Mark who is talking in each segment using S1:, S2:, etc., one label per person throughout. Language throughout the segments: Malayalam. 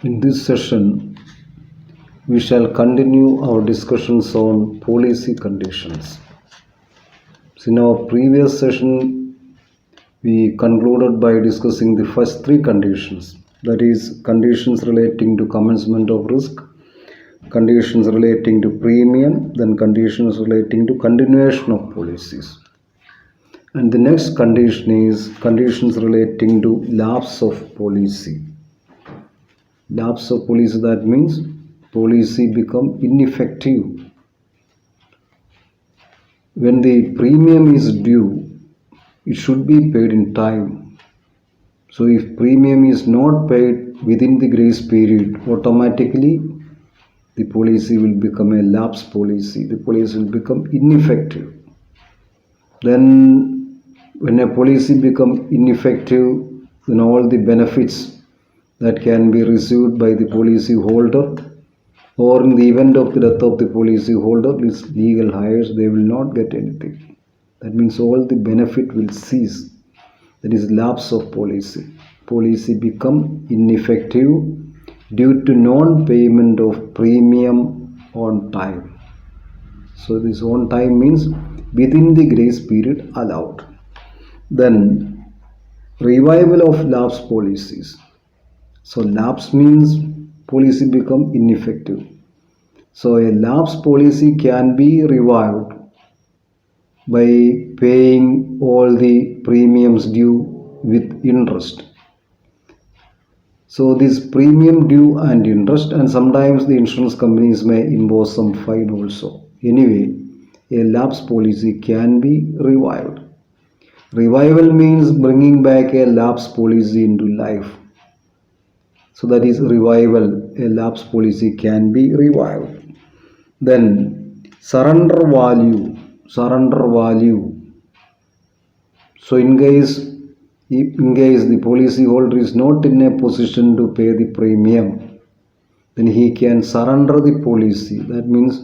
S1: In this session, we shall continue our discussions on policy conditions. So in our previous session, we concluded by discussing the first three conditions, that is, conditions relating to commencement of risk, conditions relating to premium, then conditions relating to continuation of policies. And the next condition is conditions relating to lapse of policy. Lapse of policy, that means policy become ineffective. When the premium is due, it should be paid in time. So if premium is not paid within the grace period, automatically the policy will become a lapse policy. The policy will become ineffective. Then when a policy become ineffective, then all the benefits that can be received by the policy holder, or in the event of the death of the policy holder, these legal heirs, they will not get anything. That means all the benefit will cease. That is lapse of policy. Policy become ineffective due to non-payment of premium on time. So this on time means within the grace period allowed. Then revival of lapse policies. So lapse means policy become ineffective. So a lapse policy can be revived by paying all the premiums due with interest. So this premium due and interest, and sometimes the insurance companies may impose some fine also. Anyway, a lapse policy can be revived. Revival means bringing back a lapse policy into life. So that is revival. A lapse policy can be revived. Then surrender value. Surrender value. So in case the policy holder is not in a position to pay the premium, then he can surrender the policy. That means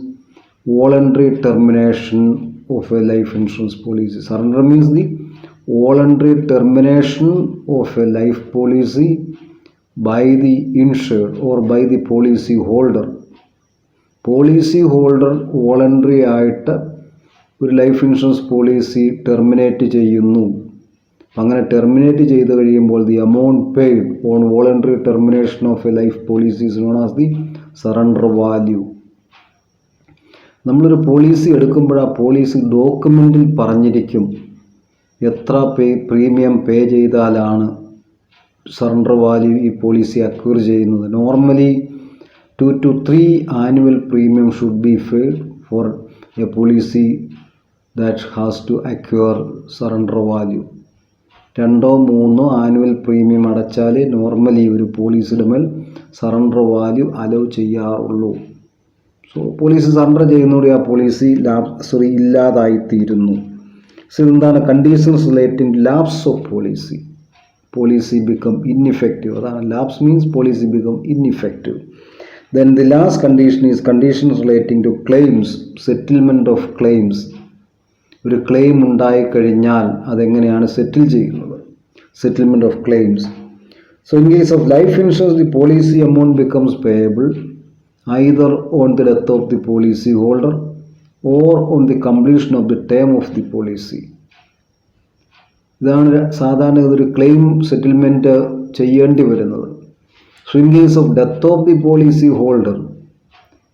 S1: voluntary termination of a life insurance policy. Surrender means the voluntary termination of a life policy by the insured or by the policy holder. Policy holder voluntary ആയിട്ട് ഒരു ലൈഫ് ഇൻഷുറൻസ് പോളിസി ടെർമിനേറ്റ് ചെയ്യുന്നു. അങ്ങനെ ടെർമിനേറ്റ് ചെയ്ത് കഴിയുമ്പോൾ the amount paid on voluntary termination of A life policy is known as the surrender value. നമ്മളൊരു പോളിസി എടുക്കുമ്പോൾ ആ പോളിസി ഡോക്യുമെൻറ്റിൽ പറഞ്ഞിരിക്കും എത്ര പ്രീമിയം പേ ചെയ്താലാണ് സറണ്ടർ വാല്യൂ ഈ പോളിസി അക്വയർ ചെയ്യുന്നത്. Normally 2 to 3 annual premium should be paid for a policy that has to acquire surrender value. 2-3 annual premium അടച്ചാലേ നോർമലി ഒരു പോളിസിയുടെ മേൽ സറണ്ടർ വാല്യൂ അലോ ചെയ്യാറുള്ളൂ. സോ പോളിസി സറണ്ടർ ചെയ്യുന്നതോടെ ആ പോളിസി ഇല്ലാതായിത്തീരുന്നു. സോ എന്താണ് conditions relating lapse of policy. Policy become ineffective. അതാണ് lapse means policy become ineffective. Then the last condition is conditions relating to claims, settlement of claims. ഒരു ക്ലെയിം ഉണ്ടായിക്കഴിഞ്ഞാൽ അതെങ്ങനെയാണ് സെറ്റിൽ ചെയ്യുന്നത്. Settlement of claims. So in case of life insurance, the policy amount becomes payable either on the death of the policy holder or on the completion of the term of the policy. ഇതാണ് സാധാരണ ഒരു ക്ലെയിം സെറ്റിൽമെൻറ്റ് ചെയ്യേണ്ടി വരുന്നത്. So in case of death of the policy holder,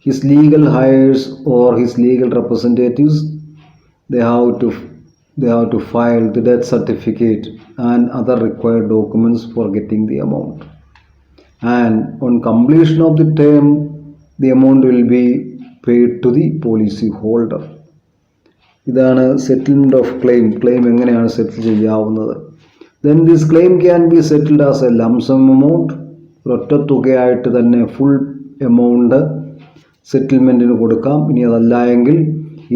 S1: his legal heirs or his legal representatives, they have to file the death certificate and other required documents for getting the amount. And on completion of the term, the amount will be paid to the policy holder. ഇതാണ് സെറ്റിൽമെൻറ്റ് ഓഫ് ക്ലെയിം. ക്ലെയിം എങ്ങനെയാണ് സെറ്റിൽ ചെയ്യാവുന്നത്. Then this claim can be settled as a lump sum amount. ഒരൊറ്റ തുകയായിട്ട് തന്നെ ഫുൾ എമൗണ്ട് സെറ്റിൽമെൻറ്റിന് കൊടുക്കാം. ഇനി അതല്ല എങ്കിൽ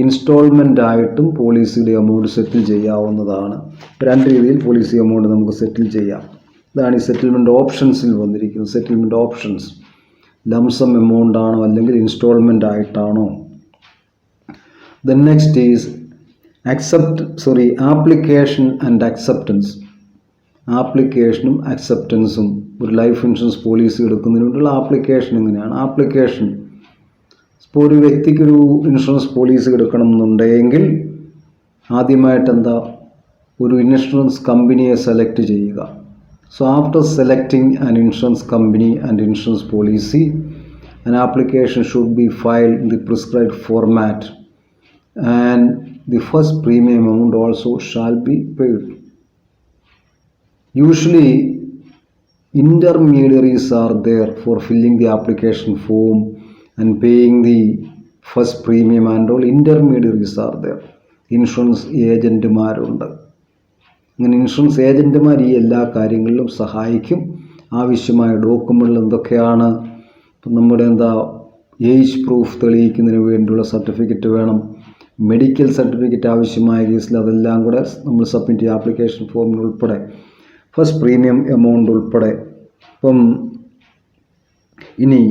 S1: ഇൻസ്റ്റാൾമെൻ്റ് ആയിട്ടും പോളിസിയുടെ എമൗണ്ട് സെറ്റിൽ ചെയ്യാവുന്നതാണ്. രണ്ട് രീതിയിൽ പോളിസി എമൗണ്ട് നമുക്ക് സെറ്റിൽ ചെയ്യാം. ഇതാണ് ഈ സെറ്റിൽമെൻറ്റ് ഓപ്ഷൻസിൽ വന്നിരിക്കുന്നത്. സെറ്റിൽമെൻറ്റ് ഓപ്ഷൻസ് ലംസം എമൗണ്ട് ആണോ അല്ലെങ്കിൽ ഇൻസ്റ്റാൾമെൻ്റ് ആയിട്ടാണോ. Then next is application and acceptance. ആപ്ലിക്കേഷനും അക്സെപ്റ്റൻസും ഒരു ലൈഫ് ഇൻഷുറൻസ് പോളിസി എടുക്കുന്നതിന് വേണ്ടിയുള്ള ആപ്ലിക്കേഷൻ എങ്ങനെയാണ്? ആപ്ലിക്കേഷൻ, ഇപ്പോൾ ഒരു വ്യക്തിക്കൊരു ഇൻഷുറൻസ് പോളിസി എടുക്കണം എന്നുണ്ടെങ്കിൽ ആദ്യമായിട്ട് എന്താ, ഒരു ഇൻഷുറൻസ് കമ്പനിയെ സെലക്ട് ചെയ്യുക. So after selecting an insurance company and insurance policy, an application should be filed in the prescribed format and the first premium amount also shall be paid. Usually intermediaries are there for filling the application form and paying the first premium and all. Intermediaries are there. Insurance ഏജൻറ്റുമാരുണ്ട്. അങ്ങനെ ഇൻഷുറൻസ് ഏജൻറ്റുമാർ ഈ എല്ലാ കാര്യങ്ങളിലും സഹായിക്കും. ആവശ്യമായ ഡോക്യുമെൻ്റ് എന്തൊക്കെയാണ്? ഇപ്പം നമ്മുടെ ഏജ് പ്രൂഫ് തെളിയിക്കുന്നതിന് വേണ്ടിയുള്ള സർട്ടിഫിക്കറ്റ് വേണം. മെഡിക്കൽ സർട്ടിഫിക്കറ്റ് ആവശ്യമായ കേസിൽ അതെല്ലാം കൂടെ നമ്മൾ സബ്മിറ്റ് ചെയ്യുക ആപ്ലിക്കേഷൻ ഫോമിൽ ഉൾപ്പെടെ, ഫസ്റ്റ് പ്രീമിയം എമൗണ്ട് ഉൾപ്പെടെ. അപ്പം ഇനി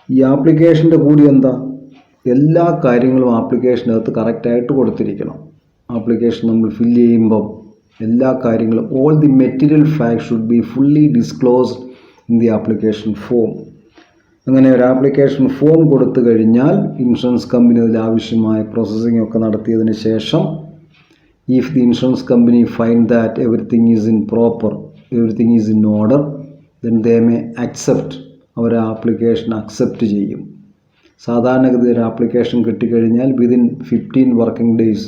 S1: ഈ ആപ്ലിക്കേഷൻ്റെ കൂടി എല്ലാ കാര്യങ്ങളും ആപ്ലിക്കേഷനകത്ത് കറക്റ്റായിട്ട് കൊടുത്തിരിക്കണം. ആപ്ലിക്കേഷൻ നമ്മൾ ഫില്ല് ചെയ്യുമ്പം എല്ലാ കാര്യങ്ങളും, all the material fact should be fully disclosed in the application form. അങ്ങനെ ഒരു ആപ്ലിക്കേഷൻ ഫോം കൊടുത്തു കഴിഞ്ഞാൽ ഇൻഷുറൻസ് കമ്പനി അതിൽ ആവശ്യമായ പ്രോസസ്സിംഗ് ഒക്കെ നടത്തിയതിന് ശേഷം, if the insurance company find that everything is in proper, everything is in order, then they may accept, അവർ ആപ്ലിക്കേഷൻ അക്സെപ്റ്റ് ചെയ്യും. സാധാരണഗതി ഒരു ആപ്ലിക്കേഷൻ കിട്ടിക്കഴിഞ്ഞാൽ വിതിൻ 15 വർക്കിംഗ് ഡേയ്സ്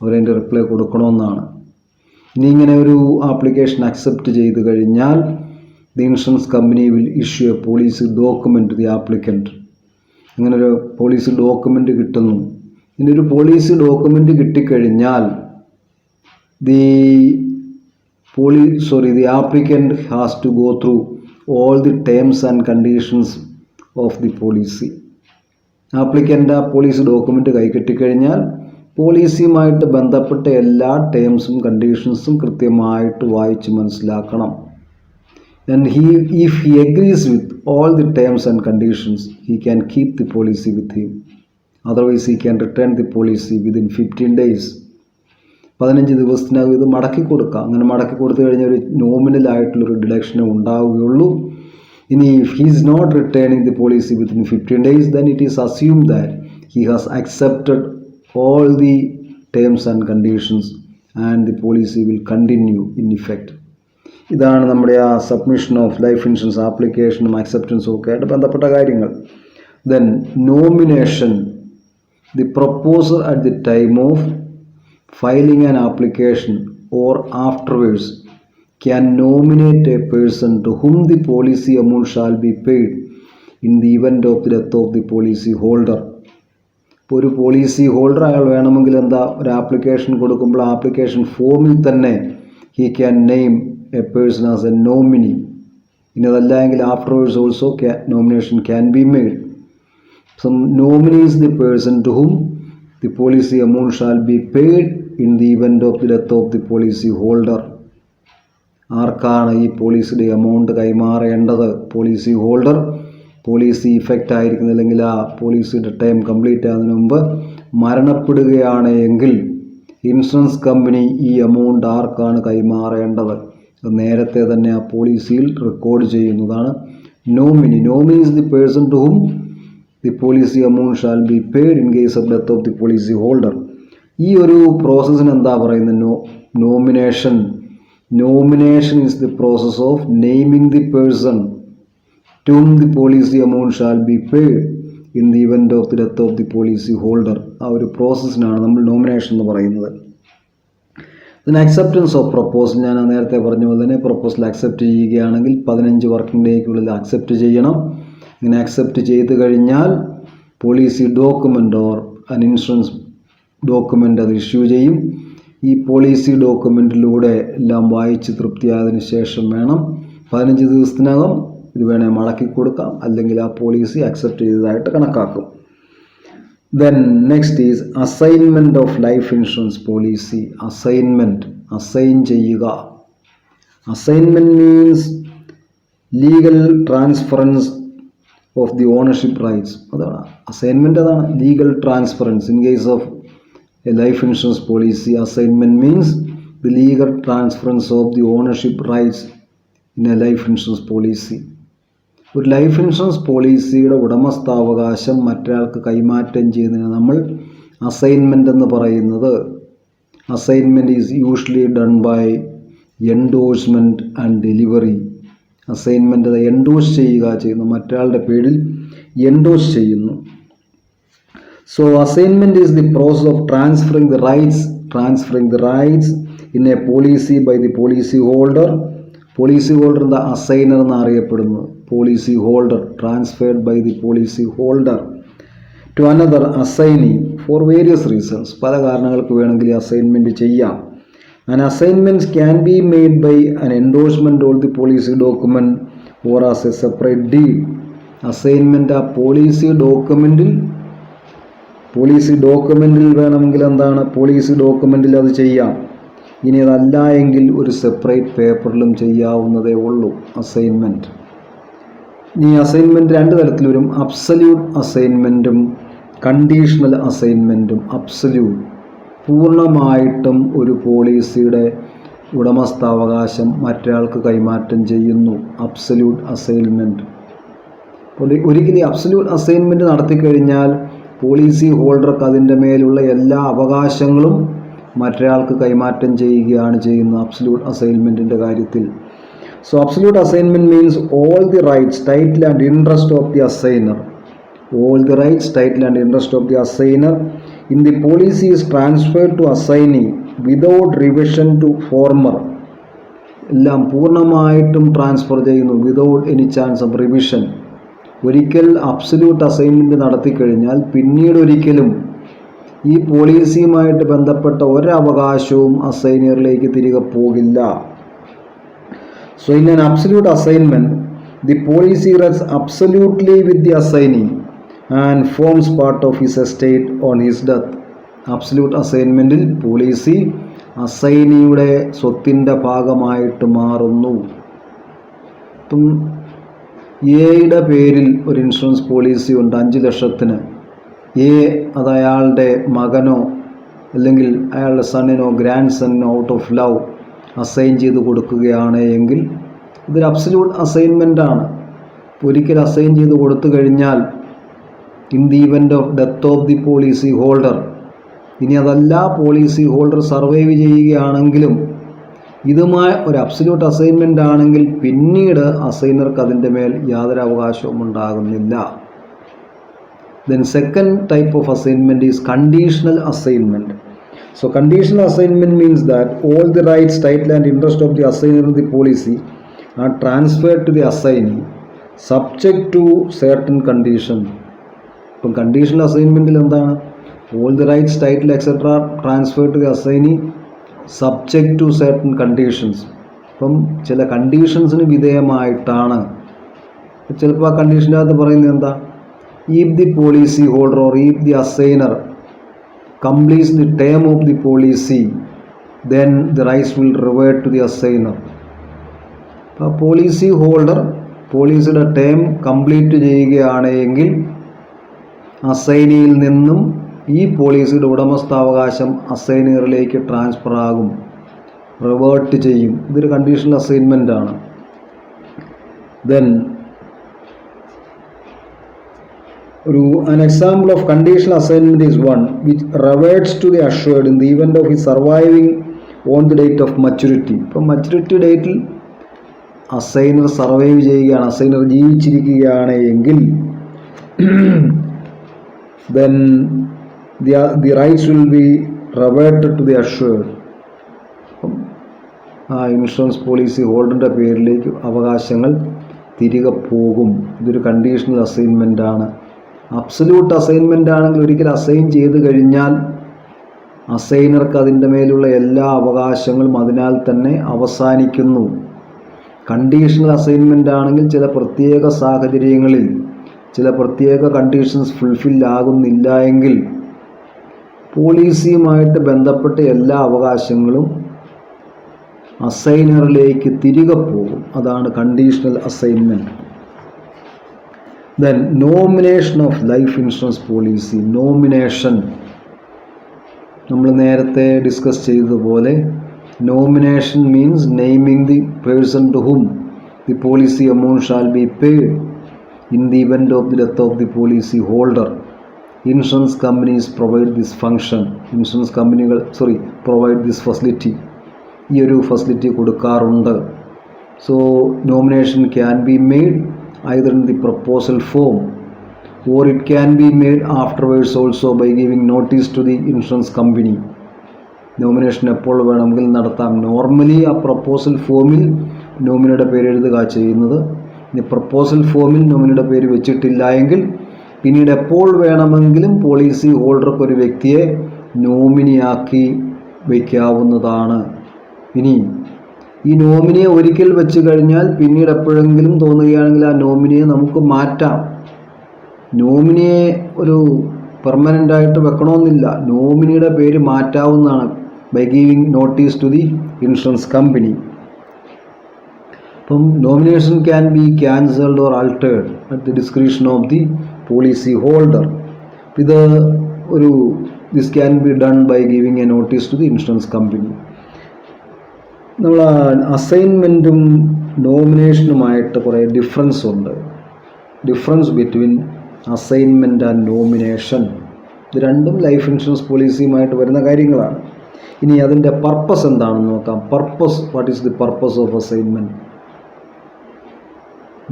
S1: അവരതിൻ്റെ റിപ്ലൈ കൊടുക്കണമെന്നാണ്. ഇനി ഇങ്ങനെ ഒരു ആപ്ലിക്കേഷൻ അക്സെപ്റ്റ് ചെയ്ത് കഴിഞ്ഞാൽ the insurance company will issue a policy document to the applicant. അങ്ങനെ ഒരു പോളിസി ഡോക്യുമെൻ്റ് കിട്ടുന്നു. ഇനി ഒരു പോളിസി ഡോക്യുമെൻ്റ് കിട്ടിക്കഴിഞ്ഞാൽ the applicant has to go through all the terms and conditions of the policy. Applicant ആ പോളിസി ഡോക്യുമെൻ്റ് കൈ കിട്ടിക്കഴിഞ്ഞാൽ പോളിസിയുമായിട്ട് ബന്ധപ്പെട്ട എല്ലാ ടേംസും കണ്ടീഷൻസും കൃത്യമായിട്ട് വായിച്ച് മനസ്സിലാക്കണം. And if he agrees with all the terms and conditions, he can keep the policy with him. Otherwise, he can return the policy within 15 days. 15 ദിവസത്തിനകം ഇത് മടക്കി കൊടുക്കാം. അങ്ങനെ മടക്കി കൊടുത്തു കഴിഞ്ഞാൽ ഒരു നോമിനൽ ആയിട്ടുള്ളൊരു ഡിഡക്ഷനെ ഉണ്ടാവുകയുള്ളൂ. ഇനി if he is not returning the policy within 15 days, then it is assumed that he has accepted all the terms and conditions and the policy will continue in effect. ഇതാണ് നമ്മുടെ ആ സബ്മിഷൻ ഓഫ് ലൈഫ് ഇൻഷുറൻസ് ആപ്ലിക്കേഷനും അക്സെപ്റ്റൻസും ഒക്കെ ആയിട്ട് ബന്ധപ്പെട്ട കാര്യങ്ങൾ. Then nomination, the proposer at the time of filing an application or afterwards can nominate a person to whom the policy amount shall be paid in the event of the death of the policy holder. ഇപ്പോൾ ഒരു പോളിസി ഹോൾഡർ അയാൾ വേണമെങ്കിൽ ഒരു ആപ്ലിക്കേഷൻ കൊടുക്കുമ്പോൾ ആപ്ലിക്കേഷൻ ഫോമിൽ തന്നെ he can name a person as a nominee. ഇനി അതല്ലെങ്കിൽ afterwards also nomination can be made. Some nominee is the person to whom the policy amount shall be paid in the event of the death of the policy holder. ആർക്കാണ് ഈ പോളിസിയുടെ എമൗണ്ട് കൈമാറേണ്ടത്? പോളിസി ഹോൾഡർ പോളിസി ഇഫക്റ്റ് ആയിരിക്കുന്ന അല്ലെങ്കിൽ ആ പോളിസിയുടെ ടൈം കംപ്ലീറ്റ് ആകുന്നതിന് മുമ്പ് മരണപ്പെടുകയാണ് എങ്കിൽ ഇൻഷുറൻസ് കമ്പനി ഈ എമൗണ്ട് ആർക്കാണ് കൈമാറേണ്ടത് നേരത്തെ തന്നെ ആ പോളിസിയിൽ റെക്കോർഡ് ചെയ്യുന്നതാണ്. Nominee is the person to whom the policy amount shall be paid in case of death of the policy holder. ഈ ഒരു പ്രോസസ്സിന് എന്താ പറയുന്നത്? Nomination is the process of naming the person to whom the policy amount shall be paid in the event of the death of the policy holder. ആ ഒരു പ്രോസസ്സിനാണ് നമ്മൾ നോമിനേഷൻ എന്ന് പറയുന്നത്. ഇതിന് അക്സെപ്റ്റൻസ് ഓഫ് പ്രൊപ്പോസൽ, ഞാൻ നേരത്തെ പറഞ്ഞ പോലെ തന്നെ പ്രൊപ്പോസൽ അക്സെപ്റ്റ് ചെയ്യുകയാണെങ്കിൽ 15 വർക്കിംഗ് ഡേയ്ക്കുള്ളിൽ അക്സെപ്റ്റ് ചെയ്യണം. ഇങ്ങനെ അക്സെപ്റ്റ് ചെയ്ത് കഴിഞ്ഞാൽ പോളിസി ഡോക്യുമെൻ്റ് ഓർ അൻ ഇൻഷുറൻസ് ഡോക്യുമെൻ്റ് അത് ഇഷ്യൂ ചെയ്യും. ഈ പോളിസി ഡോക്യുമെൻറ്റിലൂടെ എല്ലാം വായിച്ച് തൃപ്തിയായതിനു ശേഷം വേണം 15 ദിവസത്തിനകം ഇത് വേണേൽ മടക്കി കൊടുക്കാം, അല്ലെങ്കിൽ ആ പോളിസി അക്സെപ്റ്റ് ചെയ്തതായിട്ട് കണക്കാക്കും. Then next is assignment of life insurance policy. Assign ചെയ്യുക. Assignment means legal transference of the ownership rights. അതാണ് അസൈൻമെൻറ്റ്. അതാണ് legal transference. In case of a life insurance policy, assignment means the legal transference of the ownership rights in a life insurance policy. ഒരു ലൈഫ് ഇൻഷുറൻസ് പോളിസിയുടെ ഉടമസ്ഥാവകാശം മറ്റൊരാൾക്ക് കൈമാറ്റം ചെയ്യുന്നതിന് നമ്മൾ അസൈൻമെൻ്റ് എന്ന് പറയുന്നത്. Assignment is usually done by endorsement and delivery. Assignment endorse ചെയ്യുന്നു, മറ്റൊരാളുടെ പേരിൽ എൻഡോഴ്സ് ചെയ്യുന്നു. So assignment is the process of transferring the rights in a policy by the policy holder. Policy holder എന്താ അസൈനർ എന്നറിയപ്പെടുന്നത്. Policy holder transferred by the policy holder to another assignee for various reasons. പല കാരണങ്ങൾക്ക് വേണമെങ്കിൽ അസൈൻമെൻറ്റ് ചെയ്യാം. An assignment can be made by an endorsement of the policy document or as a separate deed. Assignment ആ പോളിസി ഡോക്യുമെൻറ്റിൽ വേണമെങ്കിൽ എന്താണ്, പോളിസി ഡോക്യുമെൻറ്റിൽ അത് ചെയ്യാം. ഇനി അതല്ല എങ്കിൽ ഒരു സെപ്പറേറ്റ് പേപ്പറിലും ചെയ്യാവുന്നതേ ഉള്ളൂ അസൈൻമെൻറ്റ്. ഇനി അസൈൻമെൻറ്റ് രണ്ട് തരത്തിൽ വരും. അബ്സല്യൂട്ട് അസൈൻമെൻറ്റും കണ്ടീഷണൽ അസൈൻമെൻറ്റും. അബ്സല്യൂട്ട് പൂർണ്ണമായിട്ടും ഒരു പോളിസിയുടെ ഉടമസ്ഥാവകാശം മറ്റൊരാൾക്ക് കൈമാറ്റം ചെയ്യുന്നു. Absolute assignment. ഒരിക്കലും അബ്സല്യൂട്ട് അസൈൻമെൻറ്റ് നടത്തിക്കഴിഞ്ഞാൽ പോളിസി ഹോൾഡർക്ക് അതിൻ്റെ മേലുള്ള എല്ലാ അവകാശങ്ങളും മറ്റൊരാൾക്ക് കൈമാറ്റം ചെയ്യുകയാണ് ചെയ്യുന്നത് അബ്സല്യൂട്ട് അസൈൻമെൻറ്റിൻ്റെ കാര്യത്തിൽ. So absolute assignment means all the rights, title and interest of the Asainar. All the rights, title and interest of the assigner in the policy is transferred to assignee without revision to former. എല്ലാം പൂർണ്ണമായിട്ടും ട്രാൻസ്ഫർ ചെയ്യുന്നു without any chance of revision. ഒരിക്കൽ അബ്സല്യൂട്ട് അസൈൻമെൻറ്റ് നടത്തിക്കഴിഞ്ഞാൽ പിന്നീട് ഒരിക്കലും ഈ പോളിസിയുമായിട്ട് ബന്ധപ്പെട്ട ഒരവകാശവും അസൈനറിലേക്ക് തിരികെ പോകില്ല. So in an absolute assignment the policy rests absolutely with the assignee and forms part of his estate on his death. Absolute അസൈൻമെൻറ്റിൽ പോളിസി അസൈനിയുടെ സ്വത്തിൻ്റെ ഭാഗമായിട്ട് മാറുന്നു. ഇപ്പം എയുടെ പേരിൽ ഒരു ഇൻഷുറൻസ് പോളിസി ഉണ്ട് 5 ലക്ഷത്തിന്. എ അത് അയാളുടെ മകനോ അല്ലെങ്കിൽ അയാളുടെ സണ്ണിനോ ഗ്രാൻഡ് സണ്ണിനോ ഔട്ട് ഓഫ് ലവ് അസൈൻ ചെയ്ത് കൊടുക്കുകയാണ് എങ്കിൽ ഇതൊരു അബ്സല്യൂട്ട് അസൈൻമെൻ്റ് ആണ്. ഒരിക്കൽ അസൈൻ ചെയ്ത് കൊടുത്തു കഴിഞ്ഞാൽ in the event of death of the policy holder, ഇനി അതല്ല പോളിസി ഹോൾഡർ സർവൈവ് ചെയ്യുകയാണെങ്കിലും ഇതുമായി ഒരു അബ്സല്യൂട്ട് അസൈൻമെൻ്റ് ആണെങ്കിൽ പിന്നീട് അസൈനർക്ക് അതിൻ്റെ മേൽ യാതൊരു അവകാശവും ഉണ്ടാകുന്നില്ല. Then second type of assignment is conditional assignment. So conditional assignment means that all the rights, title and interest of the assigner in the policy are transferred to the assignee subject to certain conditions. ഇപ്പം കണ്ടീഷണൽ അസൈൻമെൻറ്റിൽ എന്താണ്, all the rights, title etc transferred to the assignee subject to certain conditions. അപ്പം ചില കണ്ടീഷൻസിന് വിധേയമായിട്ടാണ്. ചിലപ്പോൾ ആ കണ്ടീഷൻ്റെ അകത്ത് പറയുന്നത് എന്താ, if the policy holder or if the assigner completes the term of the policy then the rights will revert to the assigner. അപ്പോൾ പോളിസി ഹോൾഡർ പോളിസിയുടെ ടേം കംപ്ലീറ്റ് ചെയ്യുകയാണ് എങ്കിൽ അസൈനിയിൽ നിന്നും ഈ പോളിസിയുടെ ഉടമസ്ഥാവകാശം അസൈനറിലേക്ക് ട്രാൻസ്ഫർ ആകും, റിവേർട്ട് ചെയ്യും. ഇതൊരു കണ്ടീഷണൽ അസൈൻമെൻ്റ് ആണ്. Then an example of conditional assignment is one which reverts to the assured in the event of his surviving on the date of maturity. ഇപ്പം മച്യൂരിറ്റി ഡേറ്റിൽ അസൈനർ സർവൈവ് ചെയ്യുകയാണ്, അസൈനർ ജീവിച്ചിരിക്കുകയാണ് എങ്കിൽ then the rights will be reverted to the assured. ആ ഇൻഷുറൻസ് പോളിസി ഹോൾഡറിൻ്റെ പേരിലേക്ക് അവകാശങ്ങൾ തിരികെ പോകും. ഇതൊരു കണ്ടീഷണൽ അസൈൻമെൻ്റ് ആണ്. അബ്സല്യൂട്ട് അസൈൻമെൻ്റ് ആണെങ്കിൽ ഒരിക്കൽ അസൈൻ ചെയ്ത് കഴിഞ്ഞാൽ അസൈനർക്ക് അതിൻ്റെ മേലുള്ള എല്ലാ അവകാശങ്ങളും അതിനാൽ തന്നെ അവസാനിക്കുന്നു. കണ്ടീഷണൽ അസൈൻമെൻ്റ് ആണെങ്കിൽ ചില പ്രത്യേക സാഹചര്യങ്ങളിൽ ചില പ്രത്യേക കണ്ടീഷൻസ് ഫുൾഫിൽ ആകുന്നില്ല എങ്കിൽ പോളിസിയുമായിട്ട് ബന്ധപ്പെട്ട എല്ലാ അവകാശങ്ങളും അസൈനറിലേക്ക് തിരികെ പോകും. അതാണ് conditional assignment. Then nomination of life insurance policy. Nomination നമ്മൾ നേരത്തെ ഡിസ്കസ് ചെയ്തതുപോലെ nomination means naming the person to whom the policy amount shall be paid in the event of the death of the policy holder. Insurance companies provide this function. Insurance കമ്പനികൾ provide this facility. ഈ ഒരു ഫെസിലിറ്റി കൊടുക്കാറുണ്ട്. So nomination can be made either in the proposal form or it can be made afterwards also by giving notice to the insurance company. Nomination എപ്പോൾ വേണമെങ്കിൽ നടത്താം. നോർമലി ആ പ്രപ്പോസൽ ഫോമിൽ നോമിനിയുടെ പേര് എഴുതുക ചെയ്യുന്നത്. ഇനി പ്രപ്പോസൽ ഫോമിൽ നോമിനിയുടെ പേര് വെച്ചിട്ടില്ല എങ്കിൽ പിന്നീട് എപ്പോൾ വേണമെങ്കിലും പോളിസി ഹോൾഡർക്ക് ഒരു വ്യക്തിയെ നോമിനിയാക്കി വയ്ക്കാവുന്നതാണ്. ഇനി ഈ നോമിനിയെ ഒരിക്കൽ വെച്ച് കഴിഞ്ഞാൽ പിന്നീട് എപ്പോഴെങ്കിലും തോന്നുകയാണെങ്കിൽ ആ നോമിനിയെ നമുക്ക് മാറ്റാം. നോമിനിയെ ഒരു പെർമനൻ്റ് ആയിട്ട് വെക്കണമെന്നില്ല. നോമിനിയുടെ പേര് മാറ്റാവുന്നതാണ് by giving notice to the insurance company. അപ്പം nomination can be cancelled or altered at the discretion of the policy holder. This can be done by giving a notice to the insurance company. നമ്മൾ അസൈൻമെൻറ്റും നോമിനേഷനുമായിട്ട് കുറേ ഡിഫറൻസ് ഉണ്ട്. Difference between assignment and nomination. ഇത് രണ്ടും ലൈഫ് ഇൻഷുറൻസ് പോളിസിയുമായിട്ട് വരുന്ന കാര്യങ്ങളാണ്. ഇനി അതിൻ്റെ പർപ്പസ് എന്താണെന്ന് നോക്കാം. What is the purpose of assignment?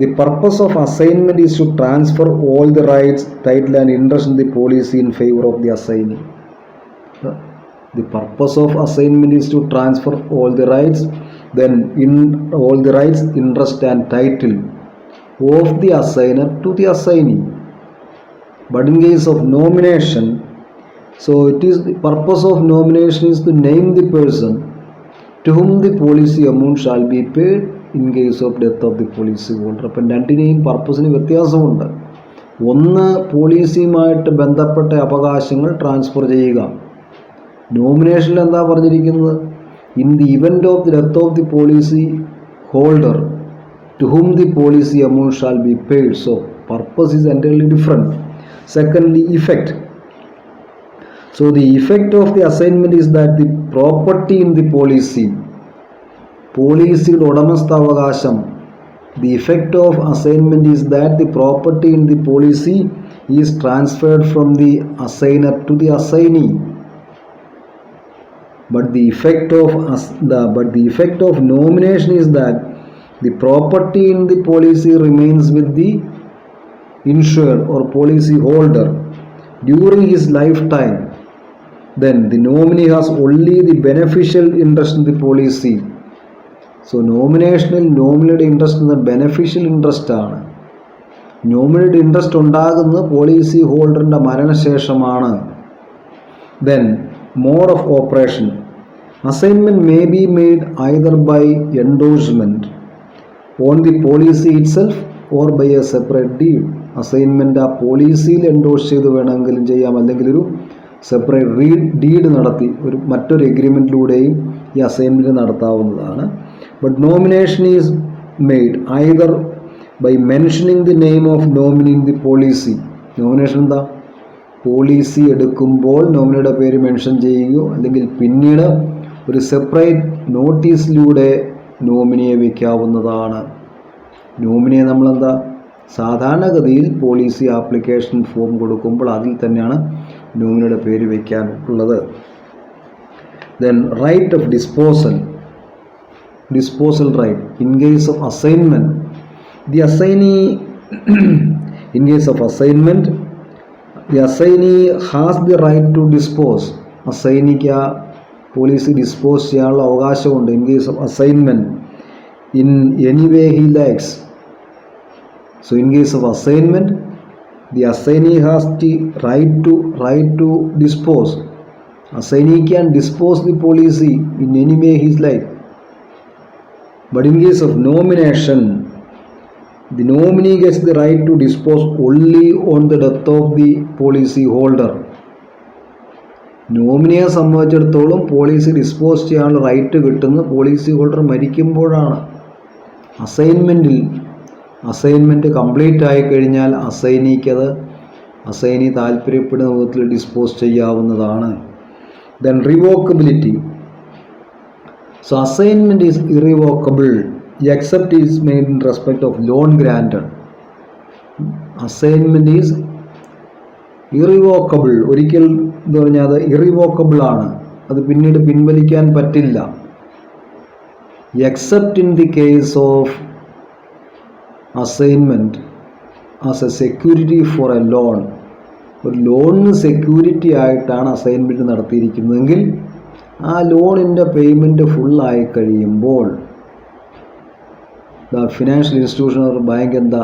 S1: The purpose of assignment is to transfer all the rights, title and interest in the policy in favour of the assignee. The purpose of assignment is to transfer all the rights, interest and title of the assigner to the assignee. But in case of nomination, the purpose of nomination is to name the person to whom the policy amount shall be paid in case of death of the policy holder. അപ്പം രണ്ടിനെയും പർപ്പസിന് വ്യത്യാസമുണ്ട്. ഒന്ന്, പോളിസിയുമായിട്ട് ബന്ധപ്പെട്ട അവകാശങ്ങൾ ട്രാൻസ്ഫർ ചെയ്യുക. നോമിനേഷനിൽ എന്താ പറഞ്ഞിരിക്കുന്നത്? In the event of the death of the policy holder to whom the policy amount shall be paid. So purpose is entirely different. Secondly, effect. So the effect of the assignment is that the property in the പോളിസിയുടെ ഉടമസ്ഥാവകാശം, the effect of assignment is that the property in the policy is transferred from the assigner to the assignee. But the effect of nomination is that the property in the policy remains with the insured or policy holder during his lifetime. Then the nominee has only the beneficial interest in the policy. So നോമിനേഷനിൽ നോമിനിയുടെ ഇൻട്രസ്റ്റ് എന്ന ബെനഫിഷ്യൽ ഇൻട്രസ്റ്റ് ആണ്. നോമിനിയുടെ ഇൻട്രസ്റ്റ് ഉണ്ടാകുന്നത് പോളിസി ഹോൾഡറിൻ്റെ മരണശേഷമാണ്. Then mode of operation. Assignment may be made either by endorsement on the policy itself or by a separate deed. Assignment ആ പോളിസിയിൽ എൻഡോഴ്സ് ചെയ്ത് വേണമെങ്കിലും ചെയ്യാം, അല്ലെങ്കിൽ ഒരു സെപ്പറേറ്റ് ഡീഡ് നടത്തി മറ്റൊരു എഗ്രിമെൻറ്റിലൂടെയും ഈ അസൈൻമെൻറ്റ് നടത്താവുന്നതാണ്. But nomination is made either by mentioning the name of nominee in the policy. Nomination എന്താ? പോളിസി എടുക്കുമ്പോൾ നോമിനിയുടെ പേര് മെൻഷൻ ചെയ്യുകയോ അല്ലെങ്കിൽ പിന്നീട് ഒരു സെപ്പറേറ്റ് നോട്ടീസിലൂടെ നോമിനിയെ വയ്ക്കാവുന്നതാണ്. നോമിനിയെ നമ്മളെന്താ സാധാരണഗതിയിൽ പോളിസി ആപ്ലിക്കേഷൻ ഫോം കൊടുക്കുമ്പോൾ അതിൽ തന്നെയാണ് നോമിനിയുടെ പേര് വയ്ക്കാനുള്ളത്. Then right of disposal right. In case of assignment, the assignee has the right to dispose. അസൈനിക്ക് ആ പോളിസി ഡിസ്പോസ് ചെയ്യാനുള്ള അവകാശമുണ്ട്. In case of assignment in any way he likes. So in case of assignment, the assignee has the right to dispose. Assignee can dispose the policy in any way he likes. But in case of nomination, the nominee gets the right to dispose only on the death of the policy holder. നോമിനിയെ സംബന്ധിച്ചിടത്തോളം പോളിസി ഡിസ്പോസ് ചെയ്യാനുള്ള റൈറ്റ് കിട്ടുന്ന പോളിസി ഹോൾഡർ മരിക്കുമ്പോഴാണ്. അസൈൻമെൻറ്റ് കംപ്ലീറ്റ് ആയിക്കഴിഞ്ഞാൽ അസൈനി താല്പര്യപ്പെടുന്ന വിധത്തിൽ ഡിസ്പോസ് ചെയ്യാവുന്നതാണ്. Then റിവോക്കബിലിറ്റി. So assignment is irrevocable. except is made in respect of loan granted. Assignment is irrevocable. ഒരിക്കൽ എന്ന് പറഞ്ഞാൽ അത് ഇറിവോക്കബിൾ ആണ്, അത് പിന്നീട് പിൻവലിക്കാൻ പറ്റില്ല. Except in the case of assignment as A security for A loan. ഒരു ലോണിന് സെക്യൂരിറ്റി ആയിട്ടാണ് അസൈൻമെൻറ്റ് നടത്തിയിരിക്കുന്നതെങ്കിൽ ആ ലോണിൻ്റെ പേയ്മെൻറ്റ് ഫുള്ളായി കഴിയുമ്പോൾ ഫിനാൻഷ്യൽ ഇൻസ്റ്റിറ്റ്യൂഷൻ ഒരു ബാങ്ക് എന്താ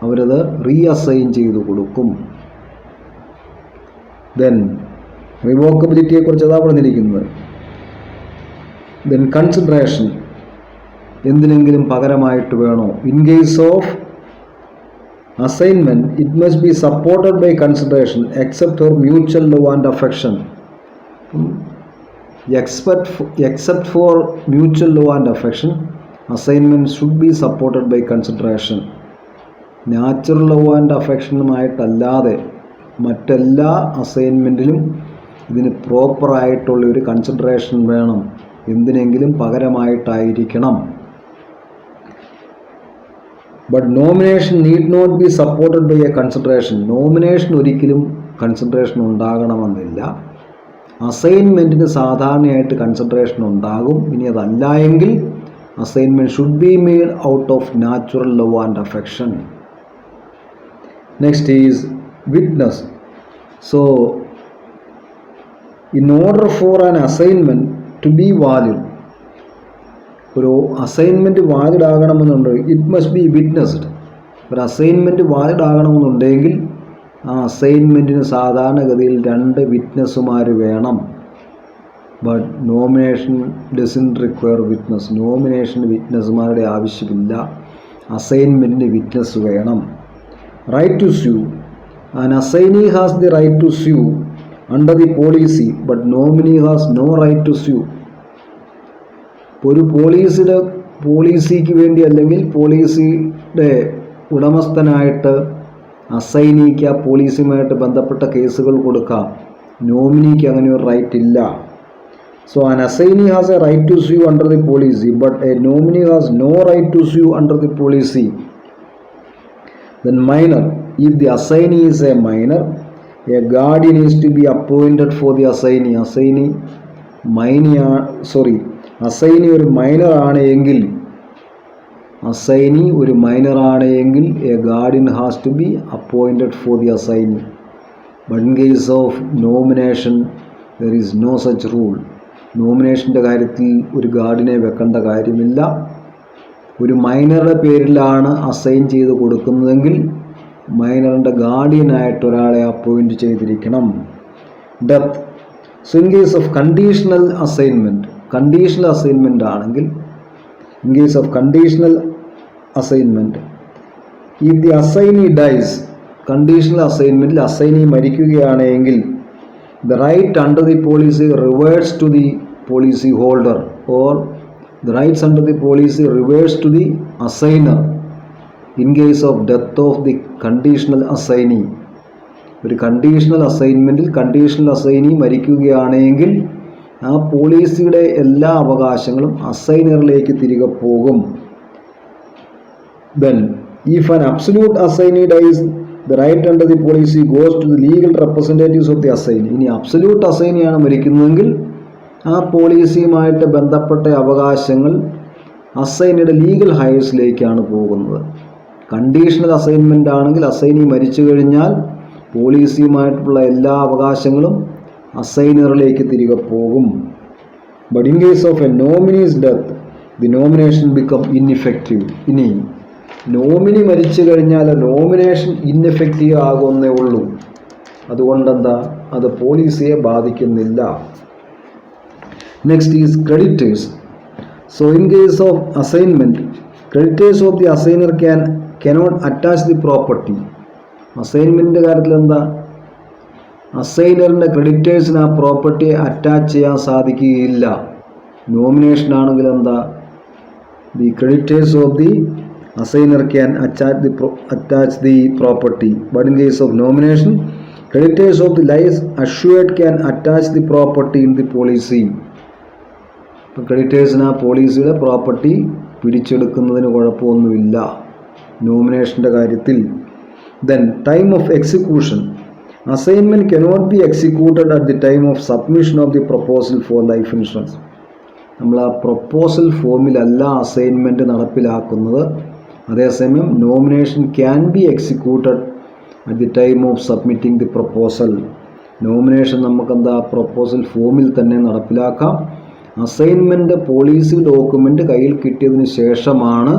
S1: അവരത് റീഅസൈൻ ചെയ്ത് കൊടുക്കും. ദെൻ റിവോക്കബിലിറ്റിയെക്കുറിച്ച് അതാ പറഞ്ഞിരിക്കുന്നത്. ദെൻ കൺസിഡറേഷൻ, എന്തിനെങ്കിലും പകരമായിട്ട് വേണോ. In case of assignment it must be supported by consideration except for mutual love and affection. except for mutual love and affection, assignment should be supported by consideration. Natural love and അഫെക്ഷനുമായിട്ടല്ലാതെ മറ്റെല്ലാ അസൈൻമെൻറ്റിലും ഇതിന് പ്രോപ്പറായിട്ടുള്ളൊരു കൺസിഡറേഷൻ വേണം, എന്തിനെങ്കിലും പകരമായിട്ടായിരിക്കണം. But nomination need not be supported by a consideration. Nomination ഒരിക്കലും കൺസിഡറേഷൻ ഉണ്ടാകണമെന്നില്ല. അസൈൻമെൻറ്റിന് സാധാരണയായിട്ട് കൺസിഡറേഷൻ ഉണ്ടാകും. ഇനി അതല്ല എങ്കിൽ assignment should be made out of natural love and affection. Next is witness. So in order for an assignment to be valid, ഒരു അസൈൻമെൻറ്റ് വാലിഡ് ആകണമെന്നുണ്ട്, ഇറ്റ് മസ്റ്റ് ബി വിറ്റ്നസ്ഡ്. ഒരു അസൈൻമെൻറ്റ് വാലിഡ് ആകണമെന്നുണ്ടെങ്കിൽ ആ അസൈൻമെൻറ്റിന് സാധാരണഗതിയിൽ 2 വിറ്റ്നസ്സുമാർ വേണം. But nomination doesn't require witness. നോമിനേഷന് വിറ്റ്നസ്സുമാരുടെ ആവശ്യമില്ല, അസൈൻമെൻറ്റിന് വിറ്റ്നസ് വേണം. Right to sue. An assignee has the right to sue under the policy but nominee has no right to sue. ഒരു പോളിസിക്ക് വേണ്ടി അല്ലെങ്കിൽ പോളിസിയുടെ ഉടമസ്ഥനായിട്ട് അസൈനിക്ക് ആ പോളിസിയുമായിട്ട് ബന്ധപ്പെട്ട കേസുകൾ കൊടുക്കാം. നോമിനിക്ക് അങ്ങനെ ഒരു റൈറ്റ് ഇല്ല. So an assignee has a right to sue under the policy but a nominee has no right to sue under the policy. Then minor. If the assignee is a minor, a guardian is to be appointed for the assignee. Assignee ഒരു മൈനർ ആണ് എങ്കിൽ a guardian has to be appointed for the assignee. But in case of nomination there is no such rule. നോമിനേഷൻ്റെ കാര്യത്തിൽ ഒരു ഗാർഡിനെ വെക്കേണ്ട കാര്യമില്ല. ഒരു മൈനറുടെ പേരിലാണ് അസൈൻ ചെയ്ത് കൊടുക്കുന്നതെങ്കിൽ മൈനറിൻ്റെ ഗാർഡിയനായിട്ട് ഒരാളെ അപ്പോയിൻറ്റ് ചെയ്തിരിക്കണം. Death. So in case of conditional assignment ആണെങ്കിൽ, in case of conditional assignment, if the assignee dies, conditional assignment assignee മരിക്കുകയാണെങ്കിൽ the right under the policy reverts to the policy holder or the rights under the policy reverts to the assigner in case of death of the conditional assignee. ഒരു കണ്ടീഷണൽ അസൈൻമെൻറ്റിൽ കണ്ടീഷണൽ അസൈനി മരിക്കുകയാണെങ്കിൽ ആ പോളിസിയുടെ എല്ലാ അവകാശങ്ങളും അസൈനറിലേക്ക് തിരികെ പോകും. Then, if an absolute assignee dies, the right under the policy goes to the legal representatives of the assignee. ഇനി അബ്സല്യൂട്ട് അസൈനിയാണ് മരിക്കുന്നതെങ്കിൽ ആ പോളിസിയുമായിട്ട് ബന്ധപ്പെട്ട അവകാശങ്ങൾ അസൈനിയുടെ ലീഗൽ ഹയേഴ്സിലേക്കാണ് പോകുന്നത്. കണ്ടീഷണൽ അസൈൻമെൻ്റ് ആണെങ്കിൽ അസൈനി മരിച്ചു കഴിഞ്ഞാൽ പോളിസിയുമായിട്ടുള്ള എല്ലാ അവകാശങ്ങളും അസൈനറിലേക്ക് തിരികെ പോകും. But in case of a nominee's death the nomination become ineffective. ഇനി നോമിനി മരിച്ചു കഴിഞ്ഞാൽ നോമിനേഷൻ ഇൻഎഫക്റ്റീവ് ആകുന്നേ ഉള്ളൂ. അതുകൊണ്ടെന്താ, അത് പോളിസിയെ ബാധിക്കുന്നില്ല. Next is creditors. So in case of assignment, creditors of the Asainar cannot attach the property. അസൈൻമെൻറ്റിൻ്റെ കാര്യത്തിൽ എന്താ, അസൈനറിൻ്റെ ക്രെഡിറ്റേഴ്സിന് ആ പ്രോപ്പർട്ടിയെ അറ്റാച്ച് ചെയ്യാൻ സാധിക്കുകയില്ല. നോമിനേഷൻ ആണെങ്കിൽ എന്താ, the creditors of the Asainar can attach the property. But in case of nomination, creditors of the life assured can attach the property in the policy. ഇപ്പോൾ ക്രെഡിറ്റേഴ്സിന് ആ പോളിസിയുടെ പ്രോപ്പർട്ടി പിടിച്ചെടുക്കുന്നതിന് കുഴപ്പമൊന്നുമില്ല നോമിനേഷൻ്റെ കാര്യത്തിൽ. Then time of execution. Assignment cannot be executed at the time of submission of the proposal four life insurance. നമ്മൾ ആ പ്രൊപ്പോസൽ ഫോമിലല്ല അസൈൻമെൻറ്റ് നടപ്പിലാക്കുന്നത്. അതേസമയം nomination can be executed at the time of submitting the proposal. Nomination നമുക്കെന്താ പ്രൊപ്പോസൽ ഫോമിൽ തന്നെ നടപ്പിലാക്കാം. അസൈൻമെൻറ്റ് പോളിസി ഡോക്യുമെൻ്റ് കയ്യിൽ കിട്ടിയതിന് ശേഷമാണ്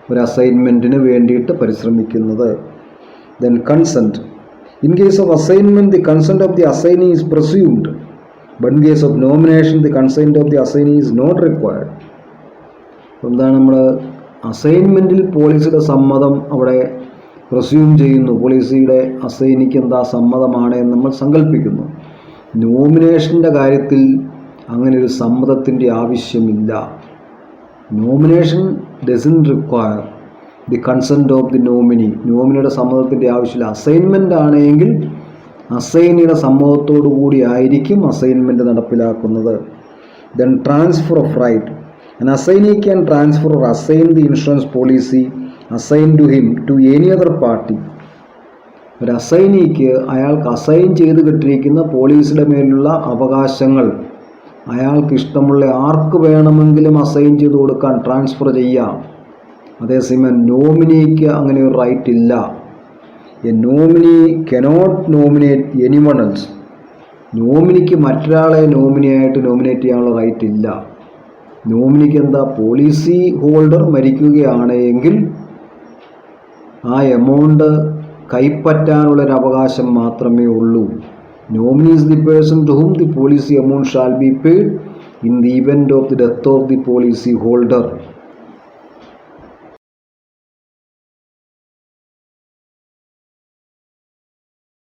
S1: ഒരു അസൈൻമെൻറ്റിന് വേണ്ടിയിട്ട് പരിശ്രമിക്കുന്നത്. Then consent. In case of assignment the consent of the assignee is presumed, but in case of nomination the consent of the assignee is not required. എന്താണ് നമ്മൾ അസൈൻമെൻറ്റിൽ പോളിസിയുടെ സമ്മതം അവിടെ പ്രസ്യൂം ചെയ്യുന്നു, പോളിസിയുടെ അസൈനിക്ക് എന്താ സമ്മതമാണ് എന്ന് നമ്മൾ സങ്കല്പിക്കുന്നു. നോമിനേഷൻ്റെ കാര്യത്തിൽ അങ്ങനെ ഒരു സമ്മതത്തിൻ്റെ ആവശ്യമില്ല. Nomination doesn't require the consent of the nominee. നോമിനിയുടെ സമ്മതത്തിൻ്റെ ആവശ്യമില്ല. അസൈൻമെൻ്റ് ആണെങ്കിൽ അസൈനിയുടെ സമ്മതത്തോടു കൂടി ആയിരിക്കും അസൈൻമെൻറ്റ് നടപ്പിലാക്കുന്നത്. Then transfer of right. An assignee can transfer or assign the insurance policy assigned to him to any other party. ഒരു അസൈനിക്ക് അയാൾക്ക് അസൈൻ ചെയ്ത് കിട്ടിയിരിക്കുന്ന പോളിസിയുടെ മേലുള്ള അവകാശങ്ങൾ അയാൾക്ക് ഇഷ്ടമുള്ള ആർക്ക് വേണമെങ്കിലും അസൈൻ ചെയ്ത് കൊടുക്കാൻ, ട്രാൻസ്ഫർ ചെയ്യാം. അതേസമയം നോമിനിക്ക് അങ്ങനെ ഒരു റൈറ്റ് ഇല്ല. A nominee cannot nominate anyone else. നോമിനിക്ക് മറ്റൊരാളെ നോമിനിയായിട്ട് നോമിനേറ്റ് ചെയ്യാനുള്ള റൈറ്റ് ഇല്ല. നോമിനിക്ക് എന്താ, പോളിസി ഹോൾഡർ മരിക്കുകയാണെങ്കിൽ ആ എമൗണ്ട് കൈപ്പറ്റാനുള്ളൊരു അവകാശം മാത്രമേ ഉള്ളൂ. Nominee is the person to whom the policy amount shall be paid in the event of the death of the policy holder.